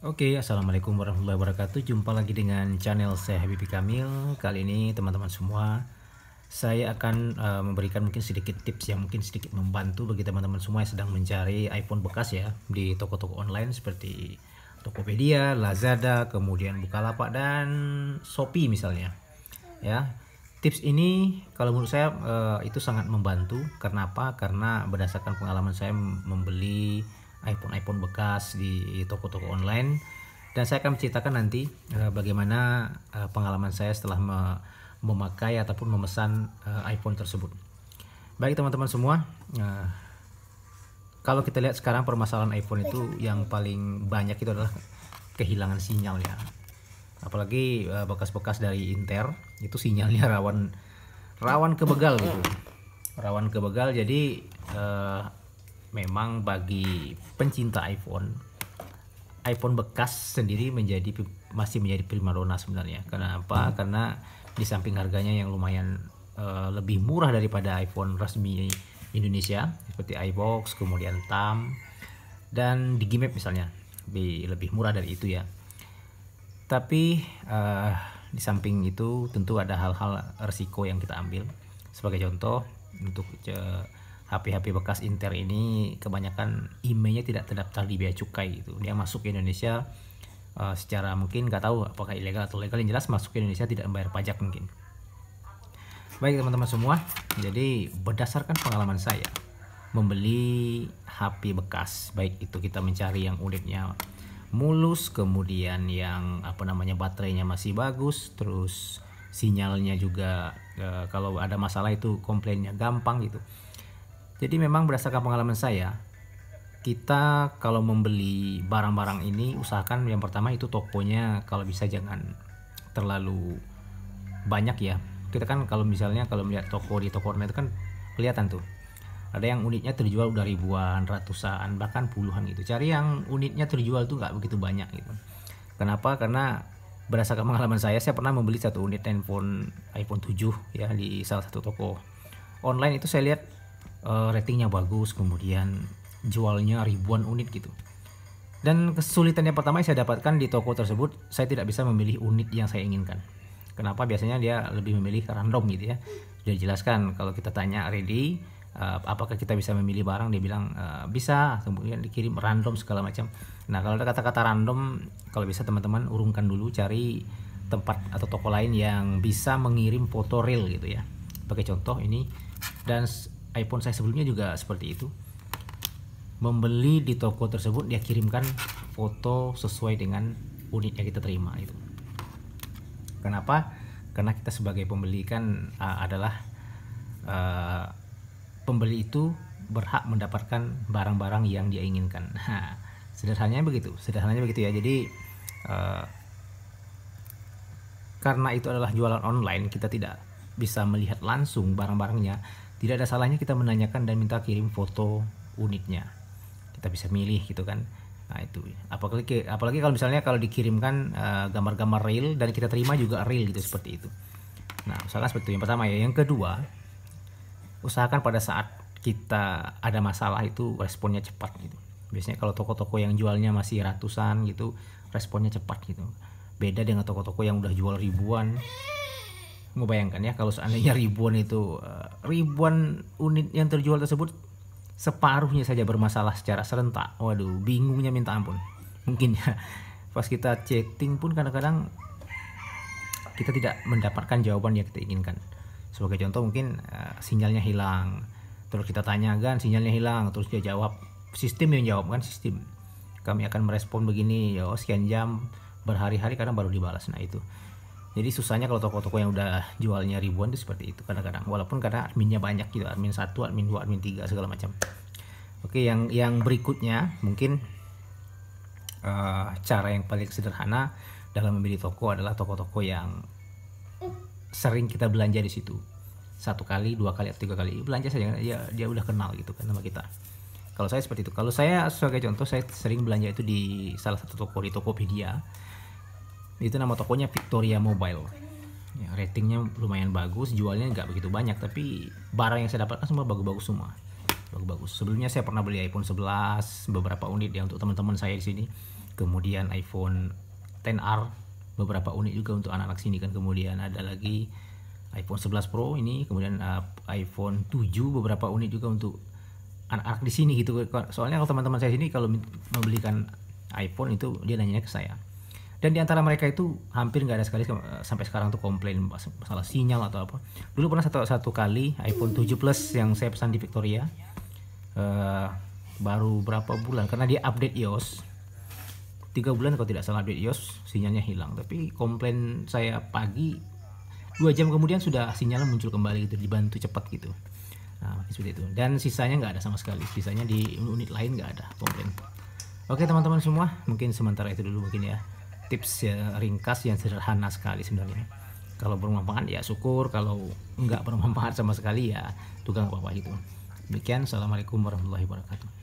Oke, assalamualaikum warahmatullahi wabarakatuh. Jumpa lagi dengan channel saya Habibie Kamil. Kali ini teman-teman semua, saya akan memberikan mungkin sedikit tips yang mungkin sedikit membantu bagi teman-teman semua yang sedang mencari iPhone bekas ya di toko-toko online seperti Tokopedia, Lazada, kemudian Bukalapak dan Shopee misalnya. Ya, tips ini kalau menurut saya itu sangat membantu. Karena apa? Karena berdasarkan pengalaman saya membeli iPhone bekas di toko-toko online, dan saya akan menceritakan nanti bagaimana pengalaman saya setelah memakai ataupun memesan iPhone tersebut. Baik teman-teman semua, kalau kita lihat sekarang permasalahan iPhone itu yang paling banyak itu adalah kehilangan sinyal ya. Apalagi bekas-bekas dari Intel itu sinyalnya rawan kebegal gitu. Rawan kebegal, jadi memang bagi pencinta iPhone bekas sendiri masih menjadi primadona sebenarnya. Kenapa? Karena di samping harganya yang lumayan lebih murah daripada iPhone resmi Indonesia seperti iBox, kemudian TAM, dan Digimap misalnya lebih murah dari itu ya. Tapi di samping itu tentu ada hal-hal resiko yang kita ambil. Sebagai contoh, untuk HP-HP bekas Intel ini kebanyakan IMEI-nya tidak terdaftar di bea cukai gitu. Dia masuk ke Indonesia secara mungkin nggak tahu apakah ilegal atau legal, yang jelas masuk ke Indonesia tidak membayar pajak mungkin. Baik teman-teman semua, jadi berdasarkan pengalaman saya membeli HP bekas, baik itu kita mencari yang unitnya mulus, kemudian yang baterainya masih bagus, terus sinyalnya juga kalau ada masalah itu komplainnya gampang gitu. Jadi memang berdasarkan pengalaman saya, kita kalau membeli barang-barang ini usahakan yang pertama itu tokonya kalau bisa jangan terlalu banyak ya. Kita kan kalau misalnya kalau melihat toko di toko online itu kan kelihatan tuh, ada yang unitnya terjual udah ribuan, ratusan, bahkan puluhan gitu. Cari yang unitnya terjual tuh nggak begitu banyak gitu. Kenapa? Karena berdasarkan pengalaman saya pernah membeli satu unit iPhone 7 ya di salah satu toko online. Itu saya lihat ratingnya bagus, kemudian jualnya ribuan unit gitu. Dan kesulitan yang pertama yang saya dapatkan di toko tersebut, saya tidak bisa memilih unit yang saya inginkan. Kenapa? Biasanya dia lebih memilih random gitu ya. Sudah dijelaskan kalau kita tanya ready, apakah kita bisa memilih barang, dia bilang bisa, kemudian dikirim random segala macam. Nah kalau ada kata-kata random, kalau bisa teman-teman urungkan dulu, cari tempat atau toko lain yang bisa mengirim foto real gitu ya. Sebagai contoh ini, dan iPhone saya sebelumnya juga seperti itu. Membeli di toko tersebut, dia kirimkan foto sesuai dengan unit yang kita terima itu. Kenapa? Karena kita sebagai pembeli kan adalah pembeli itu berhak mendapatkan barang-barang yang dia inginkan. Nah, sederhananya begitu ya. Jadi karena itu adalah jualan online, kita tidak bisa melihat langsung barang-barangnya. Tidak ada salahnya kita menanyakan dan minta kirim foto unitnya. Kita bisa milih gitu kan. Nah itu. Apalagi kalau misalnya kalau dikirimkan gambar-gambar real dan kita terima juga real gitu, seperti itu. Nah usahakan seperti itu yang pertama ya. Yang kedua, usahakan pada saat kita ada masalah itu responnya cepat gitu. Biasanya kalau toko-toko yang jualnya masih ratusan gitu, responnya cepat gitu. Beda dengan toko-toko yang udah jual ribuan. Ngebayangkan ya kalau seandainya ribuan unit yang terjual tersebut separuhnya saja bermasalah secara serentak, waduh bingungnya minta ampun. Mungkin ya pas kita chatting pun kadang-kadang kita tidak mendapatkan jawaban yang kita inginkan. Sebagai contoh mungkin sinyalnya hilang, terus kita tanya kan sinyalnya hilang, terus dia jawab, sistem yang jawab kan, sistem kami akan merespon begini ya, sekian jam, berhari-hari kadang baru dibalas. Nah itu jadi susahnya kalau toko-toko yang udah jualnya ribuan itu seperti itu kadang-kadang, walaupun karena adminnya banyak gitu, admin 1, admin 2, admin 3 segala macam. Oke, yang berikutnya mungkin cara yang paling sederhana dalam memilih toko adalah toko-toko yang sering kita belanja di situ. 1 kali, 2 kali, atau 3 kali belanja saja ya, dia udah kenal gitu kan sama kita. Kalau saya seperti itu. Kalau saya sebagai contoh, saya sering belanja itu di salah satu toko di Tokopedia. Itu nama tokonya Victoria Mobile ya, ratingnya lumayan bagus, jualnya nggak begitu banyak, tapi barang yang saya dapatkan semua bagus-bagus semua. Bagus-bagus. Sebelumnya saya pernah beli iPhone 11 beberapa unit ya untuk teman-teman saya di sini. kemudian iPhone XR beberapa unit juga untuk anak-anak sini kan, kemudian ada lagi iPhone 11 Pro ini, kemudian iPhone 7 beberapa unit juga untuk anak-anak di sini gitu. Soalnya kalau teman-teman saya sini kalau membelikan iPhone itu dia nanya ke saya. Dan di antara mereka itu hampir nggak ada sekali sampai sekarang tuh komplain masalah sinyal atau apa. Dulu pernah satu kali iPhone 7 Plus yang saya pesan di Victoria, baru berapa bulan karena dia update iOS 3 bulan kalau tidak salah, update iOS sinyalnya hilang. Tapi komplain saya pagi, 2 jam kemudian sudah sinyalnya muncul kembali gitu, dibantu cepat gitu. Nah seperti itu. Dan sisanya nggak ada sama sekali, sisanya di unit lain nggak ada komplain. Oke teman-teman semua, mungkin sementara itu dulu mungkin ya, tips ya, ringkas yang sederhana sekali sebenarnya. Kalau bermanfaat ya syukur, kalau nggak bermanfaat sama sekali ya juga nggak apa-apa gitu. Demikian, assalamualaikum warahmatullahi wabarakatuh.